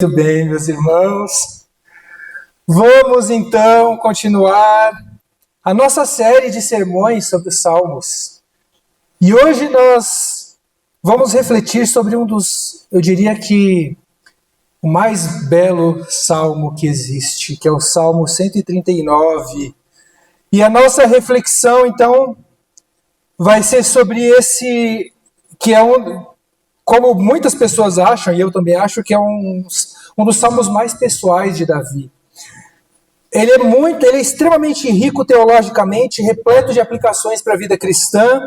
Muito bem, meus irmãos. Vamos então continuar a nossa série de sermões sobre os Salmos. E hoje nós vamos refletir sobre um dos, eu diria que o mais belo salmo que existe, que é o Salmo 139. E a nossa reflexão então vai ser sobre esse que é como muitas pessoas acham, e eu também acho que é um dos salmos mais pessoais de Davi. Ele é extremamente rico teologicamente, repleto de aplicações para a vida cristã,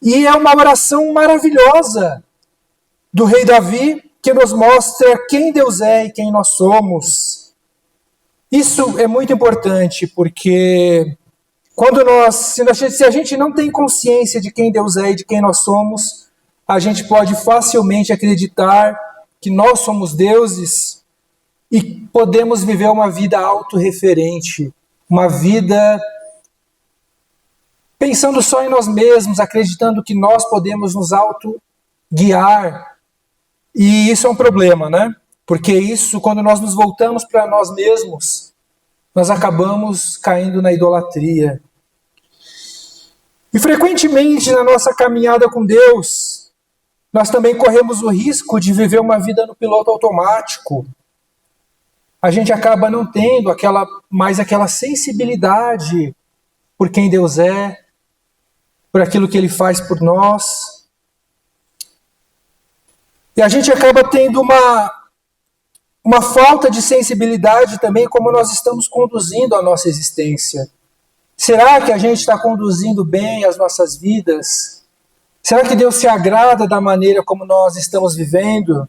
e é uma oração maravilhosa do rei Davi, que nos mostra quem Deus é e quem nós somos. Isso é muito importante, porque se a gente não tem consciência de quem Deus é e de quem nós somos, a gente pode facilmente acreditar que nós somos deuses e podemos viver uma vida autorreferente, uma vida pensando só em nós mesmos, acreditando que nós podemos nos auto-guiar. E isso é um problema, né? Porque isso, quando nós nos voltamos para nós mesmos, nós acabamos caindo na idolatria. E frequentemente na nossa caminhada com Deus, nós também corremos o risco de viver uma vida no piloto automático. A gente acaba não tendo mais aquela sensibilidade por quem Deus é, por aquilo que Ele faz por nós. E a gente acaba tendo uma falta de sensibilidade também como nós estamos conduzindo a nossa existência. Será que a gente está conduzindo bem as nossas vidas? Será que Deus se agrada da maneira como nós estamos vivendo?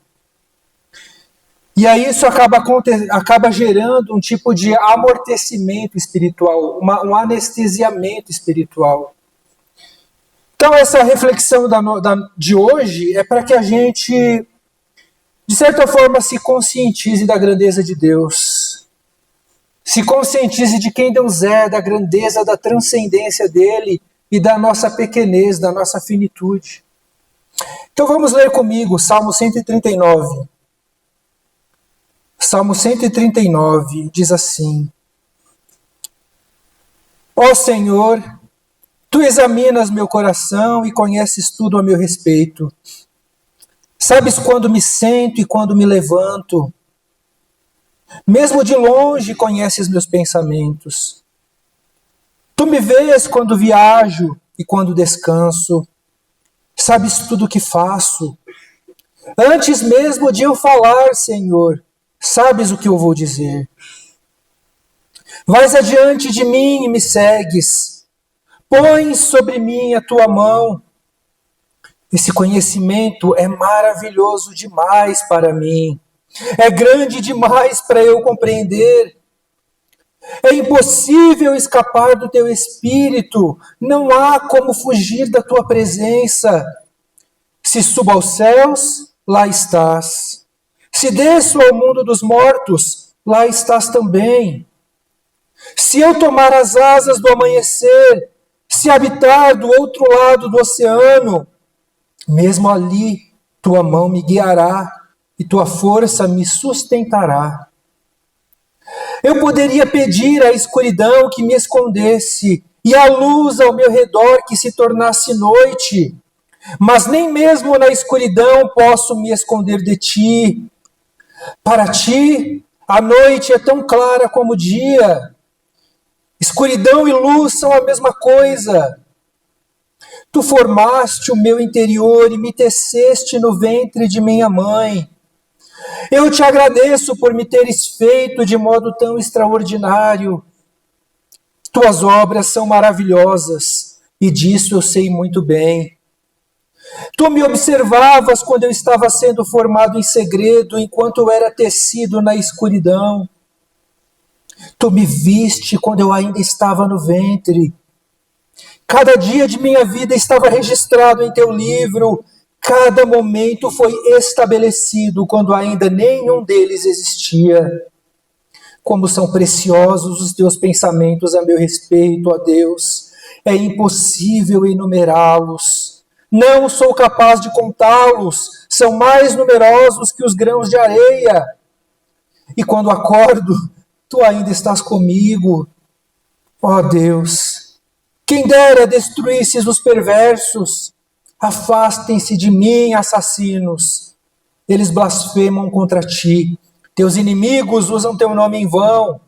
E aí isso acaba gerando um tipo de amortecimento espiritual, um anestesiamento espiritual. Então essa reflexão de hoje é para que a gente, de certa forma, se conscientize da grandeza de Deus. Se conscientize de quem Deus é, da grandeza, da transcendência dele, e da nossa pequenez, da nossa finitude. Então vamos ler comigo Salmo 139. Salmo 139 diz assim: Ó Senhor, Tu examinas meu coração e conheces tudo a meu respeito. Sabes quando me sento e quando me levanto. Mesmo de longe conheces meus pensamentos. Tu me vês quando viajo e quando descanso. Sabes tudo o que faço. Antes mesmo de eu falar, Senhor, sabes o que eu vou dizer. Vais adiante de mim e me segues. Pões sobre mim a tua mão. Esse conhecimento é maravilhoso demais para mim. É grande demais para eu compreender. É impossível escapar do teu espírito, não há como fugir da tua presença. Se subo aos céus, lá estás. Se desço ao mundo dos mortos, lá estás também. Se eu tomar as asas do amanhecer, se habitar do outro lado do oceano, mesmo ali tua mão me guiará e tua força me sustentará. Eu poderia pedir à escuridão que me escondesse e à luz ao meu redor que se tornasse noite, mas nem mesmo na escuridão posso me esconder de ti. Para ti, a noite é tão clara como o dia. Escuridão e luz são a mesma coisa. Tu formaste o meu interior e me teceste no ventre de minha mãe. Eu te agradeço por me teres feito de modo tão extraordinário. Tuas obras são maravilhosas, e disso eu sei muito bem. Tu me observavas quando eu estava sendo formado em segredo, enquanto eu era tecido na escuridão. Tu me viste quando eu ainda estava no ventre. Cada dia de minha vida estava registrado em teu livro. Cada momento foi estabelecido quando ainda nenhum deles existia. Como são preciosos os teus pensamentos a meu respeito, ó Deus. É impossível enumerá-los. Não sou capaz de contá-los, são mais numerosos que os grãos de areia. E quando acordo, tu ainda estás comigo. Ó Deus, quem dera destruísses os perversos. Afastem-se de mim, assassinos. Eles blasfemam contra ti. Teus inimigos usam teu nome em vão.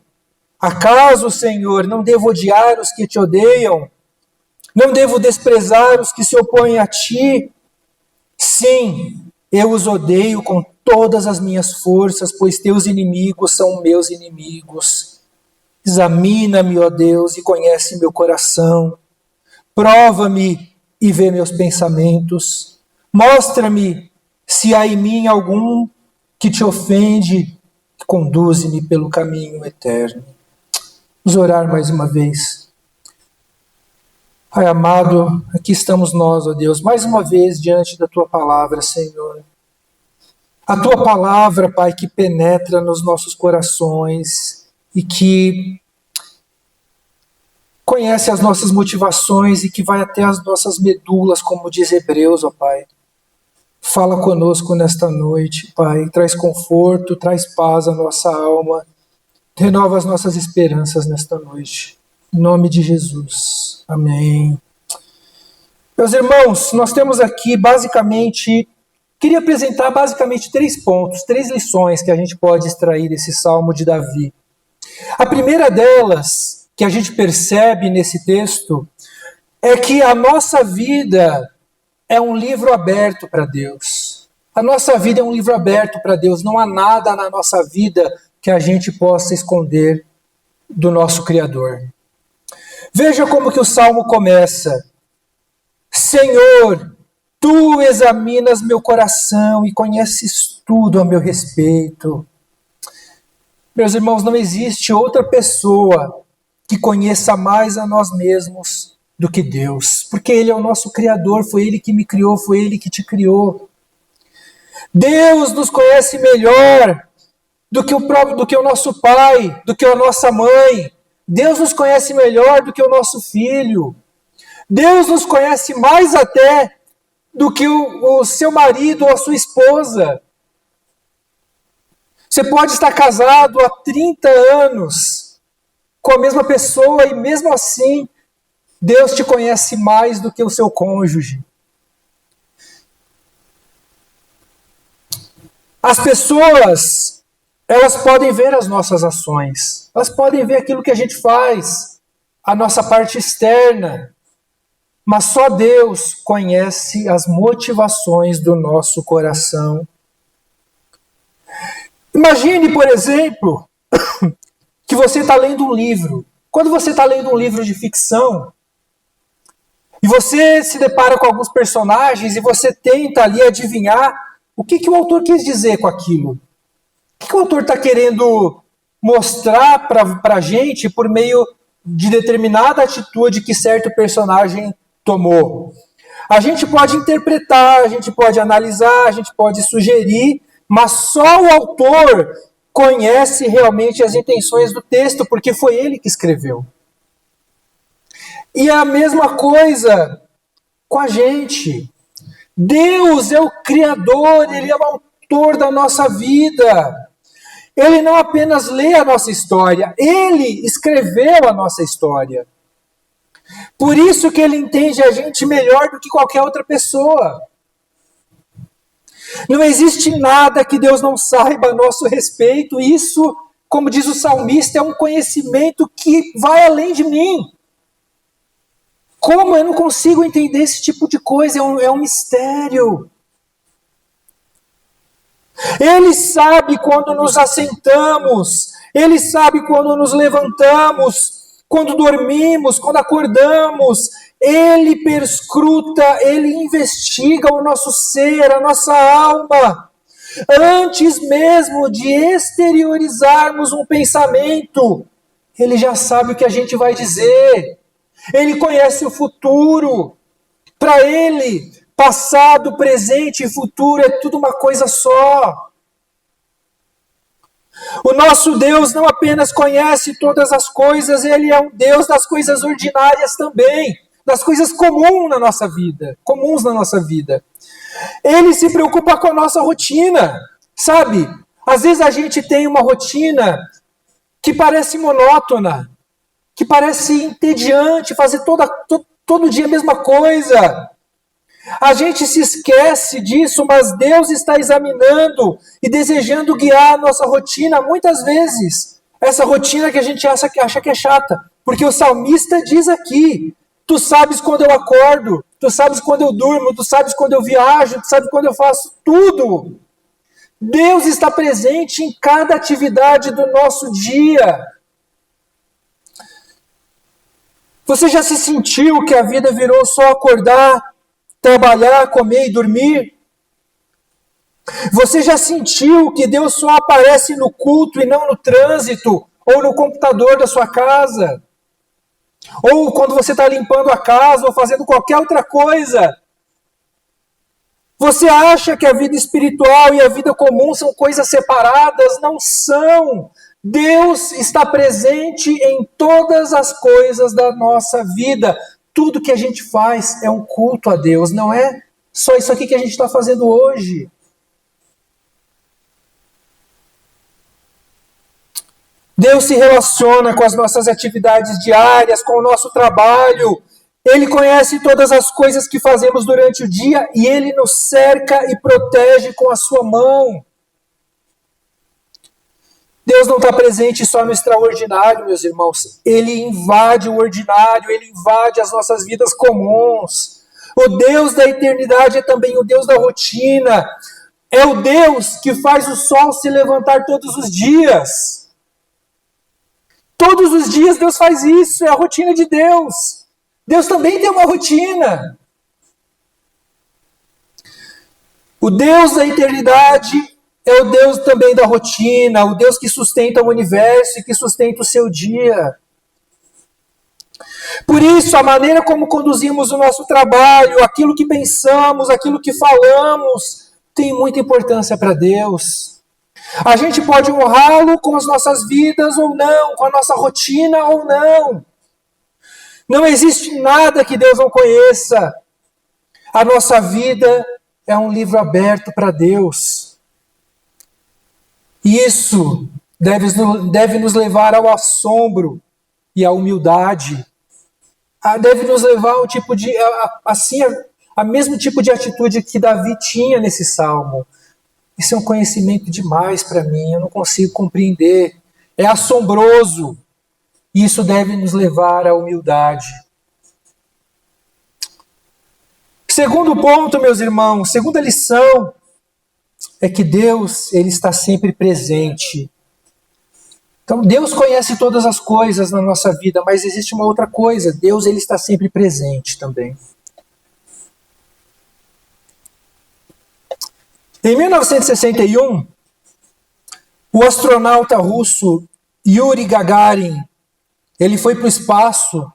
Acaso, Senhor, não devo odiar os que te odeiam? Não devo desprezar os que se opõem a ti? Sim, eu os odeio com todas as minhas forças, pois teus inimigos são meus inimigos. Examina-me, ó Deus, e conhece meu coração. Prova-me e vê meus pensamentos. Mostra-me se há em mim algum que te ofende, e conduze-me pelo caminho eterno. Vamos orar mais uma vez. Pai amado, aqui estamos nós, ó Deus, mais uma vez diante da Tua palavra, Senhor. A Tua palavra, Pai, que penetra nos nossos corações e que conhece as nossas motivações e que vai até as nossas medulas, como diz Hebreus, ó Pai. Fala conosco nesta noite, Pai. Traz conforto, traz paz à nossa alma. Renova as nossas esperanças nesta noite. Em nome de Jesus. Amém. Meus irmãos, nós temos aqui queria apresentar basicamente 3 pontos, 3 lições que a gente pode extrair desse Salmo de Davi. A primeira delas, que a gente percebe nesse texto, é que a nossa vida é um livro aberto para Deus. A nossa vida é um livro aberto para Deus. Não há nada na nossa vida que a gente possa esconder do nosso Criador. Veja como que o Salmo começa. Senhor, Tu examinas meu coração e conheces tudo a meu respeito. Meus irmãos, não existe outra pessoa que conheça mais a nós mesmos do que Deus, porque Ele é o nosso Criador, foi Ele que me criou, foi Ele que te criou. Deus nos conhece melhor do que o nosso pai, do que a nossa mãe. Deus nos conhece melhor do que o nosso filho. Deus nos conhece mais até do que o seu marido ou a sua esposa. Você pode estar casado há 30 anos com a mesma pessoa e mesmo assim Deus te conhece mais do que o seu cônjuge. As pessoas, elas podem ver as nossas ações, elas podem ver aquilo que a gente faz, a nossa parte externa, mas só Deus conhece as motivações do nosso coração. Imagine, por exemplo, que você está lendo um livro. Quando você está lendo um livro de ficção, e você se depara com alguns personagens e você tenta ali adivinhar o que o autor quis dizer com aquilo. O que o autor está querendo mostrar para a gente por meio de determinada atitude que certo personagem tomou. A gente pode interpretar, a gente pode analisar, a gente pode sugerir, mas só o autor conhece realmente as intenções do texto, porque foi ele que escreveu. E a mesma coisa com a gente. Deus é o Criador, Ele é o autor da nossa vida. Ele não apenas lê a nossa história, Ele escreveu a nossa história. Por isso que Ele entende a gente melhor do que qualquer outra pessoa. Não existe nada que Deus não saiba a nosso respeito. Isso, como diz o salmista, é um conhecimento que vai além de mim. Como eu não consigo entender esse tipo de coisa? É um mistério. Ele sabe quando nos assentamos, Ele sabe quando nos levantamos, quando dormimos, quando acordamos. Ele perscruta, Ele investiga o nosso ser, a nossa alma. Antes mesmo de exteriorizarmos um pensamento, Ele já sabe o que a gente vai dizer. Ele conhece o futuro. Para Ele, passado, presente e futuro é tudo uma coisa só. O nosso Deus não apenas conhece todas as coisas, Ele é um Deus das coisas ordinárias também. das coisas comuns na nossa vida. Ele se preocupa com a nossa rotina, sabe? Às vezes a gente tem uma rotina que parece monótona, que parece entediante, fazer todo dia a mesma coisa. A gente se esquece disso, mas Deus está examinando e desejando guiar a nossa rotina muitas vezes. Essa rotina que a gente acha que é chata. Porque o salmista diz aqui, tu sabes quando eu acordo, tu sabes quando eu durmo, tu sabes quando eu viajo, tu sabes quando eu faço tudo. Deus está presente em cada atividade do nosso dia. Você já se sentiu que a vida virou só acordar, trabalhar, comer e dormir? Você já sentiu que Deus só aparece no culto e não no trânsito ou no computador da sua casa? Ou quando você está limpando a casa ou fazendo qualquer outra coisa? Você acha que a vida espiritual e a vida comum são coisas separadas? Não são. Deus está presente em todas as coisas da nossa vida. Tudo que a gente faz é um culto a Deus, não é só isso aqui que a gente está fazendo hoje. Deus se relaciona com as nossas atividades diárias, com o nosso trabalho. Ele conhece todas as coisas que fazemos durante o dia e Ele nos cerca e protege com a sua mão. Deus não está presente só no extraordinário, meus irmãos. Ele invade o ordinário, Ele invade as nossas vidas comuns. O Deus da eternidade é também o Deus da rotina. É o Deus que faz o sol se levantar todos os dias. Todos os dias Deus faz isso, é a rotina de Deus. Deus também tem uma rotina. O Deus da eternidade é o Deus também da rotina, o Deus que sustenta o universo e que sustenta o seu dia. Por isso, a maneira como conduzimos o nosso trabalho, aquilo que pensamos, aquilo que falamos, tem muita importância para Deus. A gente pode honrá-lo com as nossas vidas ou não, com a nossa rotina ou não. Não existe nada que Deus não conheça. A nossa vida é um livro aberto para Deus. E isso deve nos levar ao assombro e à humildade. Deve nos levar a um tipo de, a mesmo tipo de atitude que Davi tinha nesse salmo. Isso é um conhecimento demais para mim, eu não consigo compreender. É assombroso. Isso deve nos levar à humildade. Segundo ponto, meus irmãos, segunda lição, é que Deus, Ele está sempre presente. Então, Deus conhece todas as coisas na nossa vida, mas existe uma outra coisa, Deus, Ele está sempre presente também. Em 1961, o astronauta russo Yuri Gagarin, ele foi para o espaço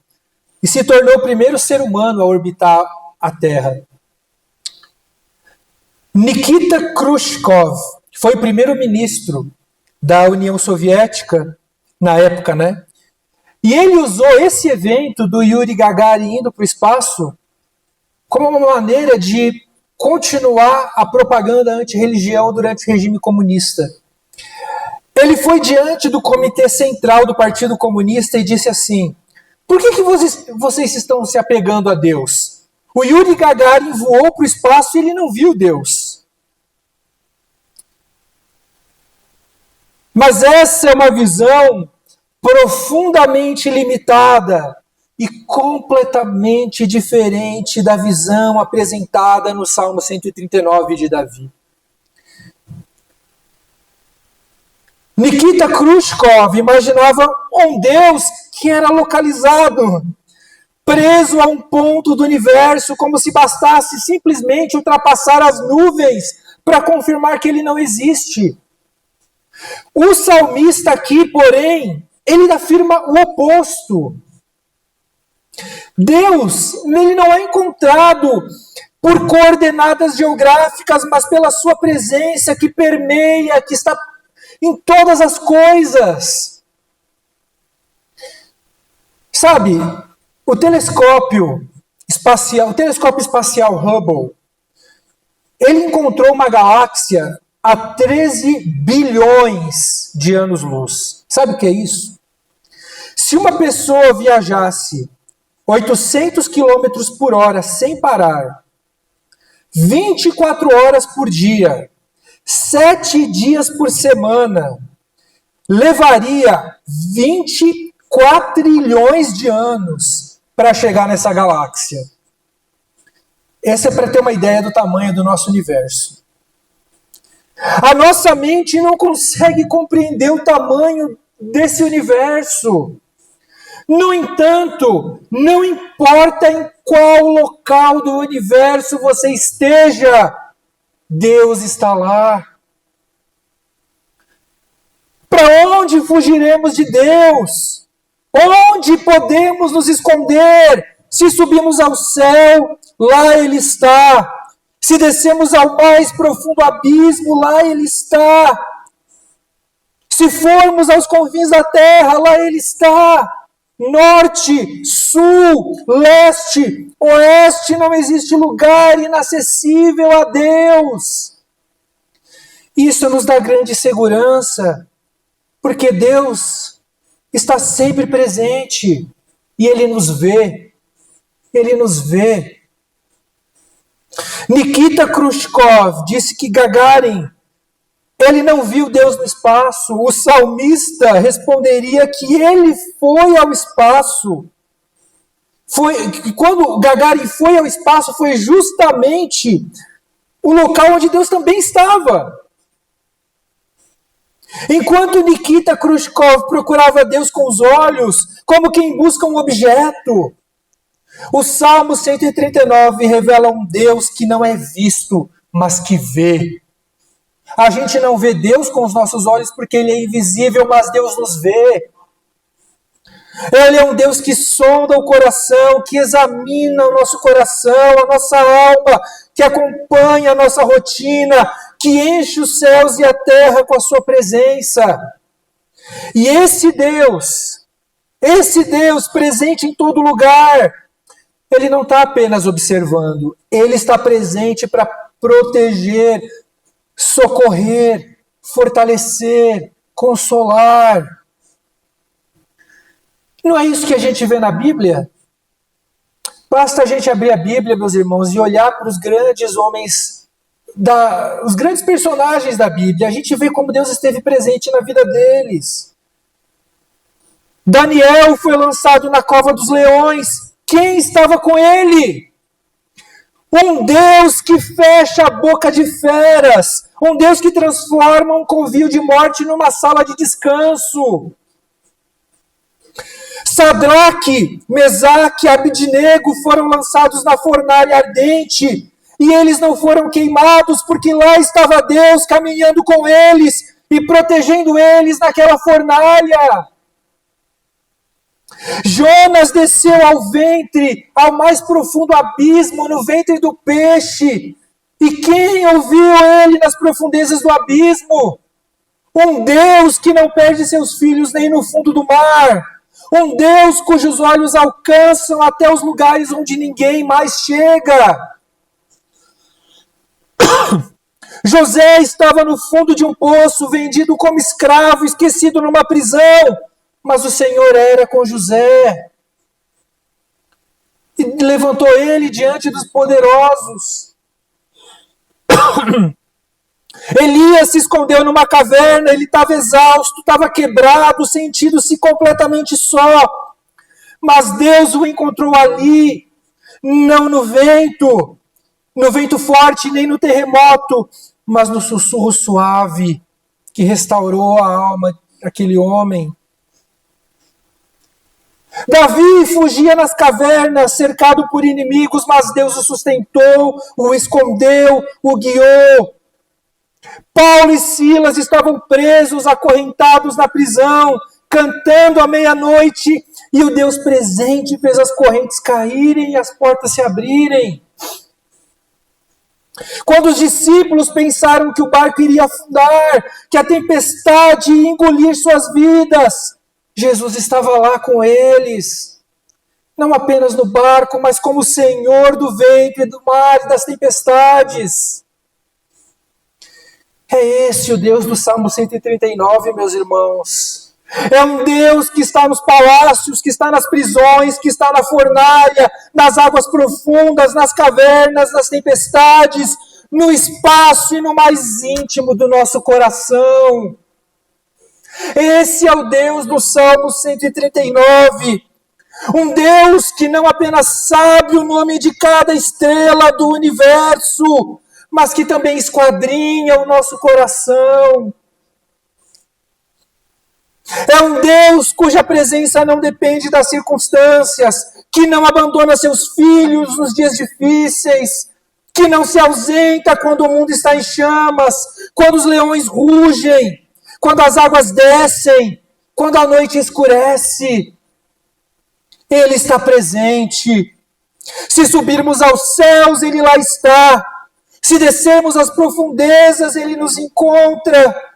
e se tornou o primeiro ser humano a orbitar a Terra. Nikita Khrushchev foi o primeiro-ministro da União Soviética, na época, né? E ele usou esse evento do Yuri Gagarin indo para o espaço como uma maneira de continuar a propaganda anti-religião durante o regime comunista. Ele foi diante do Comitê Central do Partido Comunista e disse assim: por que vocês estão se apegando a Deus? O Yuri Gagarin voou para o espaço e ele não viu Deus. Mas essa é uma visão profundamente limitada e completamente diferente da visão apresentada no Salmo 139 de Davi. Nikita Khrushchev imaginava um Deus que era localizado, preso a um ponto do universo, como se bastasse simplesmente ultrapassar as nuvens para confirmar que ele não existe. O salmista aqui, porém, ele afirma o oposto. Deus, ele não é encontrado por coordenadas geográficas, mas pela sua presença que permeia, que está em todas as coisas. Sabe, o telescópio espacial, o telescópio espacial Hubble, ele encontrou uma galáxia a 13 bilhões de anos-luz. Sabe o que é isso? Se uma pessoa viajasse 800 quilômetros por hora sem parar, 24 horas por dia, 7 dias por semana, levaria 20 quatrilhões de anos para chegar nessa galáxia. Essa é para ter uma ideia do tamanho do nosso universo. A nossa mente não consegue compreender o tamanho desse universo. No entanto, não importa em qual local do universo você esteja, Deus está lá. Para onde fugiremos de Deus? Onde podemos nos esconder? Se subimos ao céu, lá Ele está. Se descemos ao mais profundo abismo, lá Ele está. Se formos aos confins da terra, lá Ele está. Norte, sul, leste, oeste, não existe lugar inacessível a Deus. Isso nos dá grande segurança, porque Deus está sempre presente e Ele nos vê. Ele nos vê. Nikita Khrushchev disse que Gagarin, ele não viu Deus no espaço. O salmista responderia que ele foi ao espaço. Quando Gagarin foi ao espaço, foi justamente o local onde Deus também estava. Enquanto Nikita Khrushchev procurava Deus com os olhos, como quem busca um objeto, o Salmo 139 revela um Deus que não é visto, mas que vê. A gente não vê Deus com os nossos olhos porque Ele é invisível, mas Deus nos vê. Ele é um Deus que sonda o coração, que examina o nosso coração, a nossa alma, que acompanha a nossa rotina, que enche os céus e a terra com a sua presença. E esse Deus presente em todo lugar, Ele não está apenas observando, Ele está presente para proteger, socorrer, fortalecer, consolar. Não é isso que a gente vê na Bíblia? Basta a gente abrir a Bíblia, meus irmãos, e olhar para os grandes homens, os grandes personagens da Bíblia. A gente vê como Deus esteve presente na vida deles. Daniel foi lançado na cova dos leões. Quem estava com ele? Um Deus que fecha a boca de feras. Um Deus que transforma um covil de morte numa sala de descanso. Sadraque, Mesaque e Abidnego foram lançados na fornalha ardente. E eles não foram queimados porque lá estava Deus caminhando com eles e protegendo eles naquela fornalha. Jonas desceu ao ventre, ao mais profundo abismo, no ventre do peixe. E quem ouviu ele nas profundezas do abismo? Um Deus que não perde seus filhos nem no fundo do mar. Um Deus cujos olhos alcançam até os lugares onde ninguém mais chega. José estava no fundo de um poço, vendido como escravo, esquecido numa prisão. Mas o Senhor era com José e levantou ele diante dos poderosos. Elias se escondeu numa caverna, ele estava exausto, estava quebrado, sentindo-se completamente só. Mas Deus o encontrou ali, não no vento forte, nem no terremoto, mas no sussurro suave que restaurou a alma daquele homem. Davi fugia nas cavernas, cercado por inimigos, mas Deus o sustentou, o escondeu, o guiou. Paulo e Silas estavam presos, acorrentados na prisão, cantando à meia-noite, e o Deus presente fez as correntes caírem e as portas se abrirem. Quando os discípulos pensaram que o barco iria afundar, que a tempestade ia engolir suas vidas, Jesus estava lá com eles. não apenas no barco, mas como Senhor do vento e do mar e das tempestades. É esse o Deus do Salmo 139, meus irmãos. É um Deus que está nos palácios, que está nas prisões, que está na fornalha, nas águas profundas, nas cavernas, nas tempestades, no espaço e no mais íntimo do nosso coração. Esse é o Deus do Salmo 139. Um Deus que não apenas sabe o nome de cada estrela do universo, mas que também esquadrinha o nosso coração. É um Deus cuja presença não depende das circunstâncias, que não abandona seus filhos nos dias difíceis, que não se ausenta quando o mundo está em chamas, quando os leões rugem, quando as águas descem, quando a noite escurece. Ele está presente. Se subirmos aos céus, Ele lá está. Se descermos às profundezas, Ele nos encontra.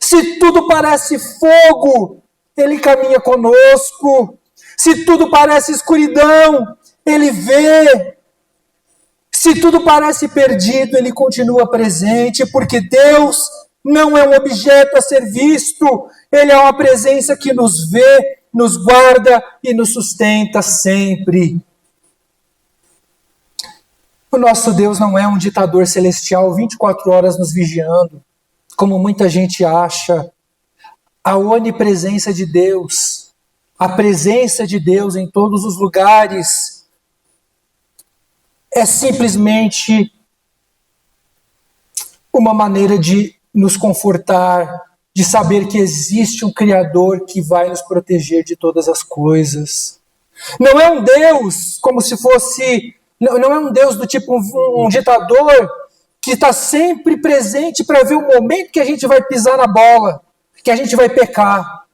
Se tudo parece fogo, Ele caminha conosco. Se tudo parece escuridão, Ele vê. Se tudo parece perdido, Ele continua presente, porque Deus não é um objeto a ser visto, Ele é uma presença que nos vê, nos guarda e nos sustenta sempre. O nosso Deus não é um ditador celestial 24 horas nos vigiando, como muita gente acha. A onipresença de Deus, a presença de Deus em todos os lugares, é simplesmente uma maneira de nos confortar, de saber que existe um Criador que vai nos proteger de todas as coisas. Não é um Deus como se fosse... Não é um Deus do tipo um ditador que está sempre presente para ver o momento que a gente vai pisar na bola, que a gente vai pecar.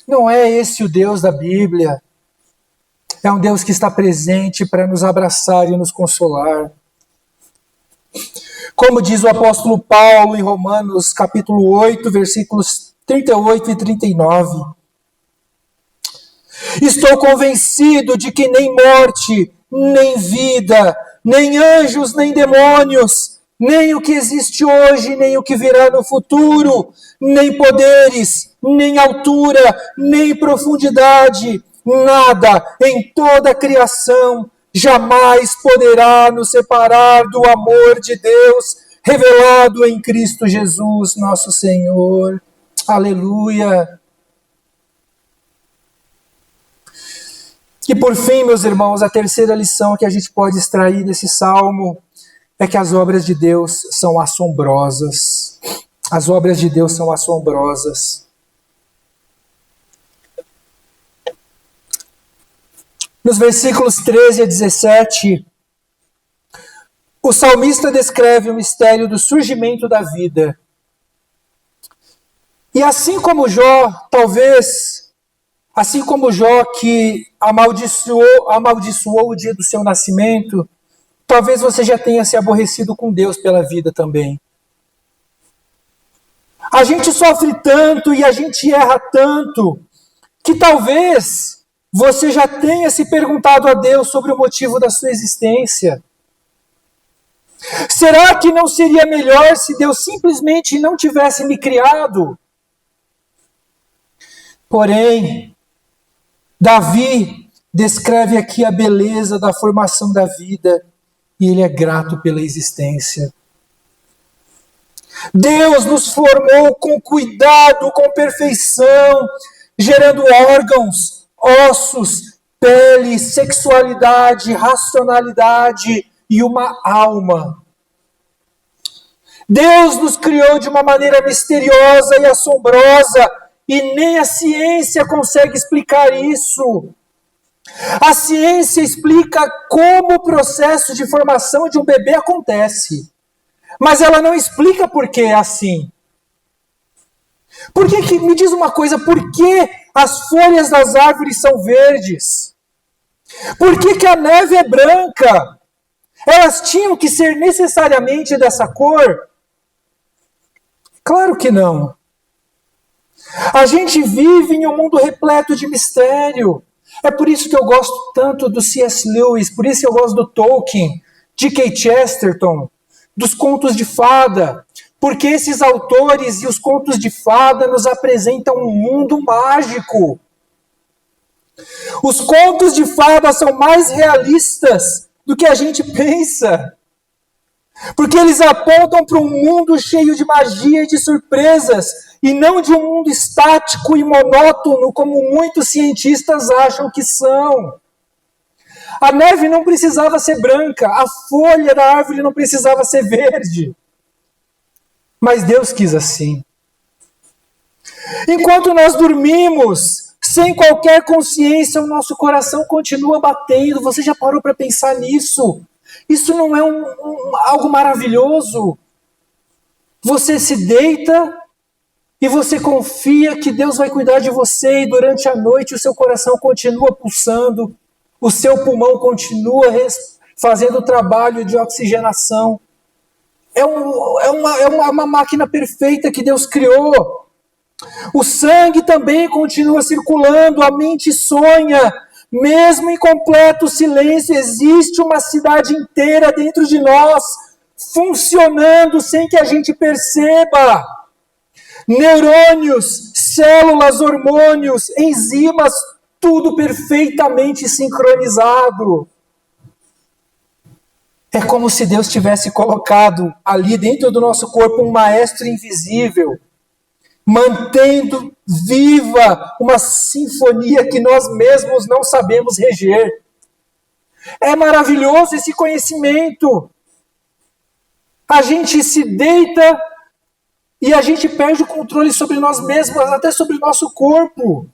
Não é esse o Deus da Bíblia. É um Deus que está presente para nos abraçar e nos consolar. Como diz o apóstolo Paulo em Romanos capítulo 8, versículos 38 e 39. Estou convencido de que nem morte, nem vida, nem anjos, nem demônios, nem o que existe hoje, nem o que virá no futuro, nem poderes, nem altura, nem profundidade, nada em toda a criação jamais poderá nos separar do amor de Deus revelado em Cristo Jesus, nosso Senhor. Aleluia! E por fim, meus irmãos, a terceira lição que a gente pode extrair desse salmo é que as obras de Deus são assombrosas. As obras de Deus são assombrosas. Nos versículos 13 a 17, o salmista descreve o mistério do surgimento da vida. E assim como Jó, assim como Jó que amaldiçoou o dia do seu nascimento, talvez você já tenha se aborrecido com Deus pela vida também. A gente sofre tanto e a gente erra tanto, que talvez você já tenha se perguntado a Deus sobre o motivo da sua existência. Será que não seria melhor se Deus simplesmente não tivesse me criado? Porém, Davi descreve aqui a beleza da formação da vida e ele é grato pela existência. Deus nos formou com cuidado, com perfeição, gerando órgãos, ossos, pele, sexualidade, racionalidade e uma alma. Deus nos criou de uma maneira misteriosa e assombrosa e nem a ciência consegue explicar isso. A ciência explica como o processo de formação de um bebê acontece, mas ela não explica por que é assim. Me diz uma coisa, por que as folhas das árvores são verdes? Por que a neve é branca? Elas tinham que ser necessariamente dessa cor? Claro que não. A gente vive em um mundo repleto de mistério. É por isso que eu gosto tanto do C.S. Lewis, por isso que eu gosto do Tolkien, G.K. Chesterton, dos contos de fada, porque esses autores e os contos de fada nos apresentam um mundo mágico. Os contos de fada são mais realistas do que a gente pensa, porque eles apontam para um mundo cheio de magia e de surpresas, e não de um mundo estático e monótono, como muitos cientistas acham que são. A neve não precisava ser branca, a folha da árvore não precisava ser verde. Mas Deus quis assim. Enquanto nós dormimos, sem qualquer consciência, o nosso coração continua batendo. Você já parou para pensar nisso? Isso não é algo maravilhoso? Você se deita e você confia que Deus vai cuidar de você, e durante a noite o seu coração continua pulsando, o seu pulmão continua fazendo o trabalho de oxigenação. É uma máquina perfeita que Deus criou. O sangue também continua circulando, a mente sonha, mesmo em completo silêncio, existe uma cidade inteira dentro de nós, funcionando sem que a gente perceba. Neurônios, células, hormônios, enzimas, tudo perfeitamente sincronizado. É como se Deus tivesse colocado ali dentro do nosso corpo um maestro invisível, mantendo viva uma sinfonia que nós mesmos não sabemos reger. É maravilhoso esse conhecimento. A gente se deita e a gente perde o controle sobre nós mesmos, até sobre o nosso corpo.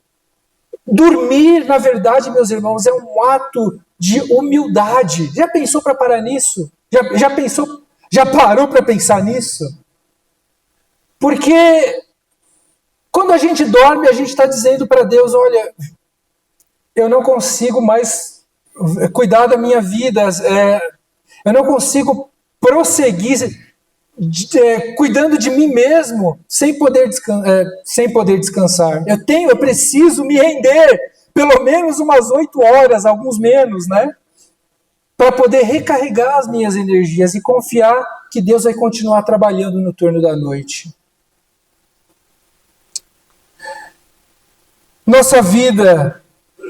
Dormir, na verdade, meus irmãos, é um ato de humildade. Já pensou para parar nisso? Já parou para pensar nisso? Porque quando a gente dorme, a gente está dizendo para Deus, olha, eu não consigo mais cuidar da minha vida, eu não consigo prosseguir cuidando de mim mesmo, sem poder descansar. Eu preciso me render pelo menos umas 8 horas, alguns menos, né? Para poder recarregar as minhas energias e confiar que Deus vai continuar trabalhando no turno da noite. Nossa vida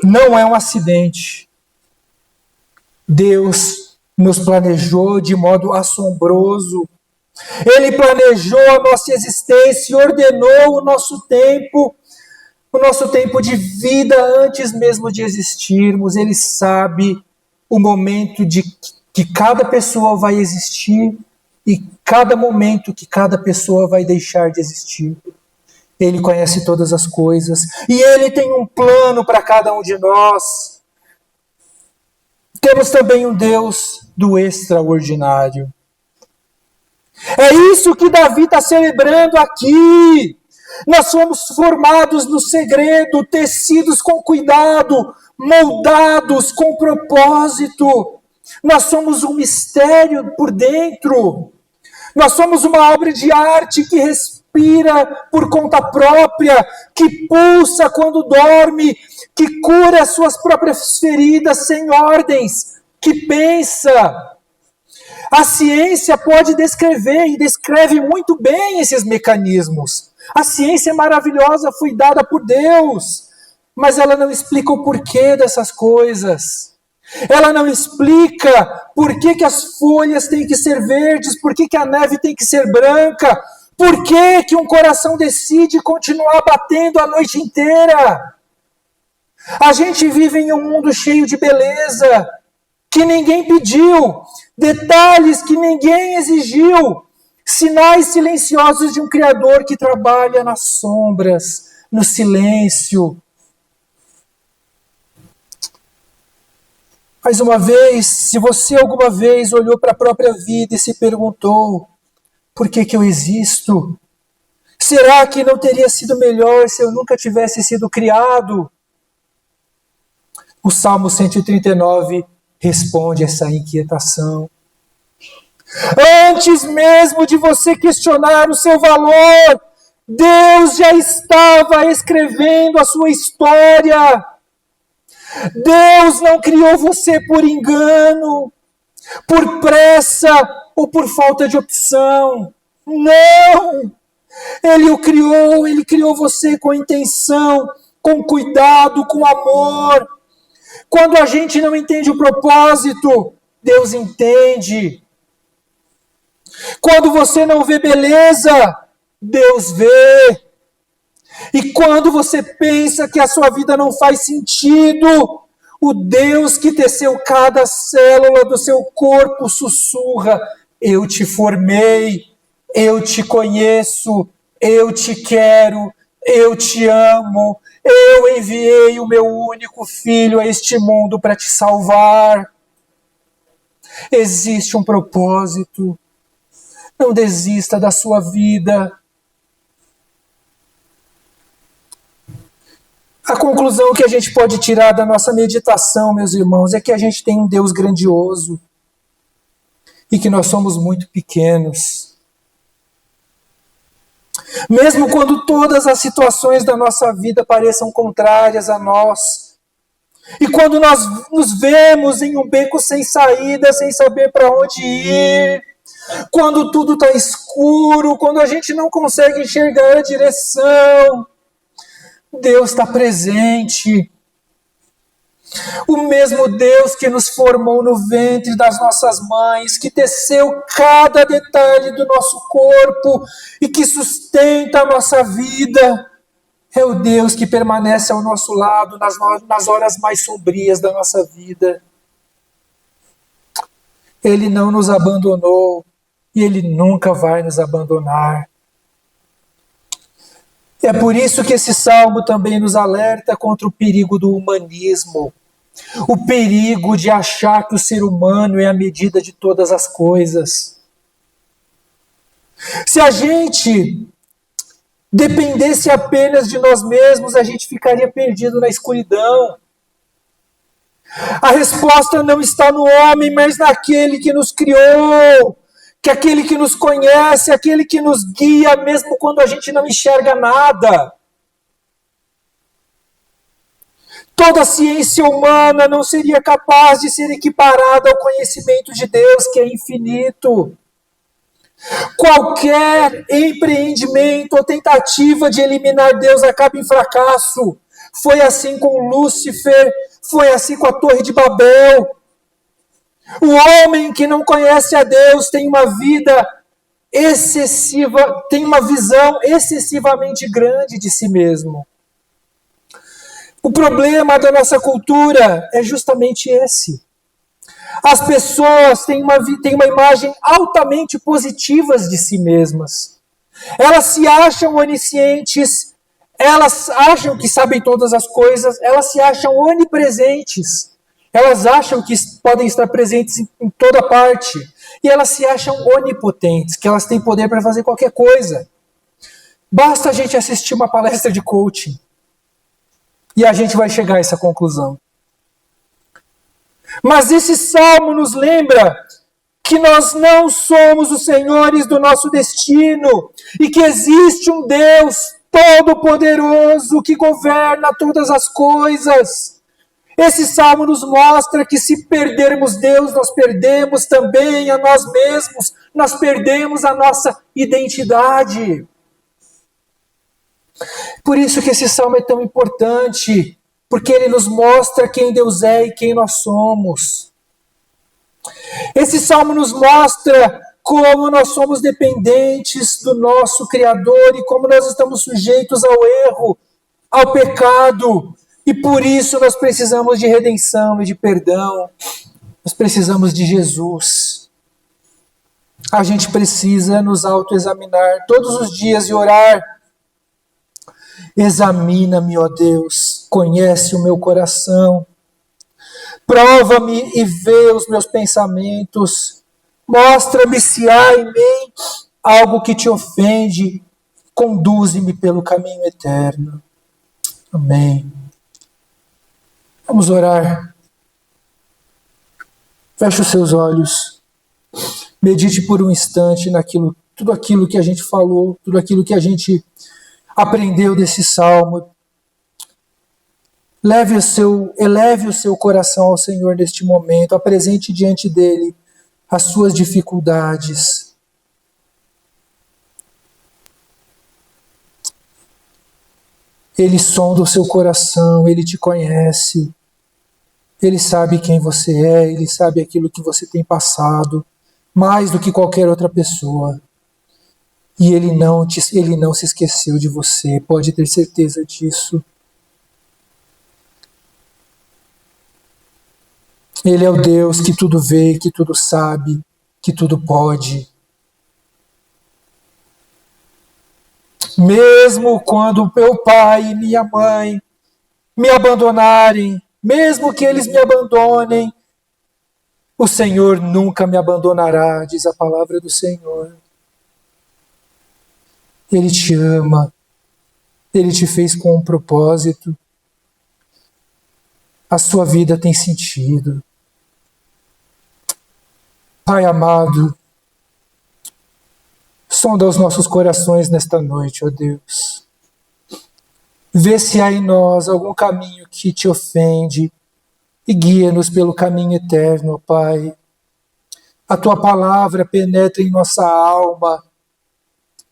não é um acidente. Deus nos planejou de modo assombroso. Ele planejou a nossa existência e ordenou o nosso tempo de vida antes mesmo de existirmos. Ele sabe o momento de que cada pessoa vai existir e cada momento que cada pessoa vai deixar de existir. Ele conhece todas as coisas e Ele tem um plano para cada um de nós. Temos também um Deus do extraordinário. É isso que Davi está celebrando aqui. Nós somos formados no segredo, tecidos com cuidado, moldados com propósito. Nós somos um mistério por dentro. Nós somos uma obra de arte que respira por conta própria, que pulsa quando dorme, que cura as suas próprias feridas sem ordens, que pensa. A ciência pode descrever e descreve muito bem esses mecanismos. A ciência é maravilhosa, foi dada por Deus, mas ela não explica o porquê dessas coisas. Ela não explica por que as folhas têm que ser verdes, por que a neve tem que ser branca, por que um coração decide continuar batendo a noite inteira. A gente vive em um mundo cheio de beleza, que ninguém pediu, detalhes que ninguém exigiu, sinais silenciosos de um Criador que trabalha nas sombras, no silêncio. Mais uma vez, se você alguma vez olhou para a própria vida e se perguntou, por que eu existo? Será que não teria sido melhor se eu nunca tivesse sido criado? O Salmo 139 responde essa inquietação. Antes mesmo de você questionar o seu valor, Deus já estava escrevendo a sua história. Deus não criou você por engano, por pressa ou por falta de opção. Não! Ele criou você com intenção, com cuidado, com amor. Quando a gente não entende o propósito, Deus entende. Quando você não vê beleza, Deus vê. E quando você pensa que a sua vida não faz sentido, o Deus que teceu cada célula do seu corpo sussurra: eu te formei, eu te conheço, eu te quero, eu te amo, eu enviei o meu único filho a este mundo para te salvar. Existe um propósito. Não desista da sua vida. A conclusão que a gente pode tirar da nossa meditação, meus irmãos, é que a gente tem um Deus grandioso e que nós somos muito pequenos. Mesmo quando todas as situações da nossa vida pareçam contrárias a nós, e quando nós nos vemos em um beco sem saída, sem saber para onde ir, quando tudo está escuro, quando a gente não consegue enxergar a direção, Deus está presente. O mesmo Deus que nos formou no ventre das nossas mães, que teceu cada detalhe do nosso corpo e que sustenta a nossa vida, é o Deus que permanece ao nosso lado nas horas mais sombrias da nossa vida. Ele não nos abandonou e Ele nunca vai nos abandonar. É por isso que esse salmo também nos alerta contra o perigo do humanismo. O perigo de achar que o ser humano é a medida de todas as coisas. Se a gente dependesse apenas de nós mesmos, a gente ficaria perdido na escuridão. A resposta não está no homem, mas naquele que nos criou, que é aquele que nos conhece, aquele que nos guia, mesmo quando a gente não enxerga nada. Toda a ciência humana não seria capaz de ser equiparada ao conhecimento de Deus, que é infinito. Qualquer empreendimento ou tentativa de eliminar Deus acaba em fracasso. Foi assim com Lúcifer, foi assim com a Torre de Babel. O homem que não conhece a Deus tem uma vida excessiva, tem uma visão excessivamente grande de si mesmo. O problema da nossa cultura é justamente esse. As pessoas têm uma imagem altamente positiva de si mesmas. Elas se acham oniscientes, elas acham que sabem todas as coisas, elas se acham onipresentes. Elas acham que podem estar presentes em toda parte. E elas se acham onipotentes, que elas têm poder para fazer qualquer coisa. Basta a gente assistir uma palestra de coaching e a gente vai chegar a essa conclusão. Mas esse salmo nos lembra que nós não somos os senhores do nosso destino e que existe um Deus todo-poderoso que governa todas as coisas. Esse salmo nos mostra que se perdermos Deus, nós perdemos também a nós mesmos, nós perdemos a nossa identidade. Por isso que esse salmo é tão importante, porque ele nos mostra quem Deus é e quem nós somos. Esse salmo nos mostra como nós somos dependentes do nosso Criador e como nós estamos sujeitos ao erro, ao pecado. E por isso nós precisamos de redenção e de perdão. Nós precisamos de Jesus. A gente precisa nos autoexaminar todos os dias e orar. Examina-me, ó Deus, conhece o meu coração. Prova-me e vê os meus pensamentos. Mostra-me se há em mim algo que te ofende. Conduze-me pelo caminho eterno. Amém. Vamos orar. Feche os seus olhos. Medite por um instante tudo aquilo que a gente falou, tudo aquilo que a gente aprendeu desse salmo. Eleve o seu coração ao Senhor neste momento, apresente diante dele as suas dificuldades. Ele sonda o seu coração, ele te conhece, ele sabe quem você é, ele sabe aquilo que você tem passado, mais do que qualquer outra pessoa. E ele não se esqueceu de você, pode ter certeza disso. Ele é o Deus que tudo vê, que tudo sabe, que tudo pode. Mesmo quando meu pai e minha mãe me abandonarem, mesmo que eles me abandonem, o Senhor nunca me abandonará, diz a palavra do Senhor. Ele te ama, ele te fez com um propósito. A sua vida tem sentido. Pai amado, sonda os nossos corações nesta noite, ó Deus. Vê se há em nós algum caminho que te ofende e guia-nos pelo caminho eterno, ó Pai. A tua palavra penetra em nossa alma,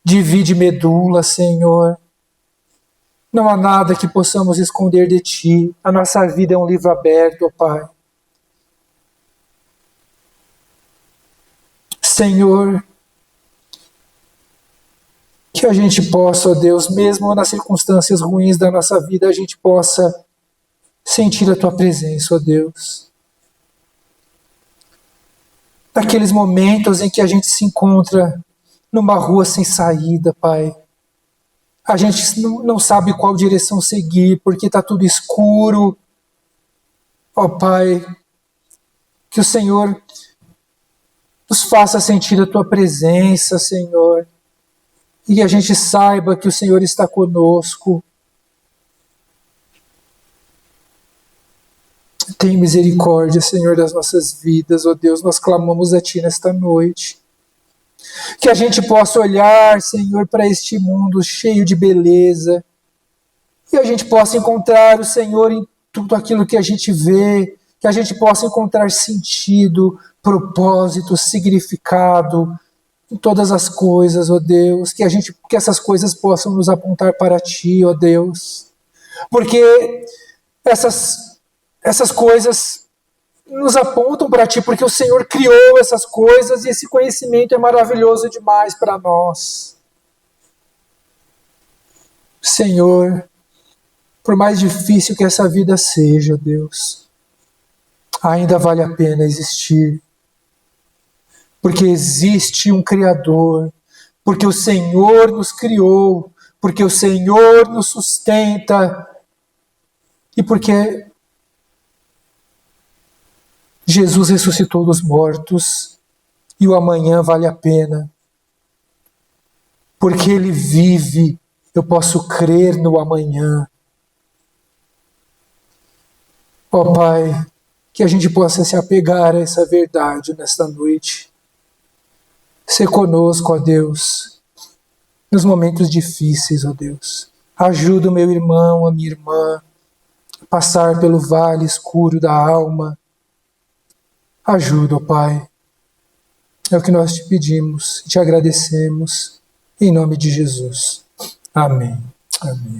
divide medula, Senhor. Não há nada que possamos esconder de ti. A nossa vida é um livro aberto, ó Pai. Senhor, que a gente possa, ó Deus, mesmo nas circunstâncias ruins da nossa vida, a gente possa sentir a Tua presença, ó Deus. Naqueles momentos em que a gente se encontra numa rua sem saída, Pai. A gente não sabe qual direção seguir, porque está tudo escuro. Ó Pai, que o Senhor nos faça sentir a Tua presença, Senhor. E que a gente saiba que o Senhor está conosco. Tem misericórdia, Senhor, das nossas vidas, ó Deus, nós clamamos a Ti nesta noite. Que a gente possa olhar, Senhor, para este mundo cheio de beleza, e a gente possa encontrar o Senhor em tudo aquilo que a gente vê, que a gente possa encontrar sentido, propósito, significado em todas as coisas, ó Deus, que essas coisas possam nos apontar para Ti, ó Deus, porque essas coisas nos apontam para Ti, porque o Senhor criou essas coisas e esse conhecimento é maravilhoso demais para nós. Senhor, por mais difícil que essa vida seja, Deus, ainda vale a pena existir, porque existe um Criador, porque o Senhor nos criou, porque o Senhor nos sustenta e porque Jesus ressuscitou dos mortos e o amanhã vale a pena. Porque Ele vive, eu posso crer no amanhã. Ó Pai, que a gente possa se apegar a essa verdade nesta noite. Ser conosco, ó Deus, nos momentos difíceis, ó Deus. Ajuda o meu irmão, a minha irmã, a passar pelo vale escuro da alma. Ajuda, ó Pai. É o que nós te pedimos e te agradecemos. Em nome de Jesus. Amém. Amém.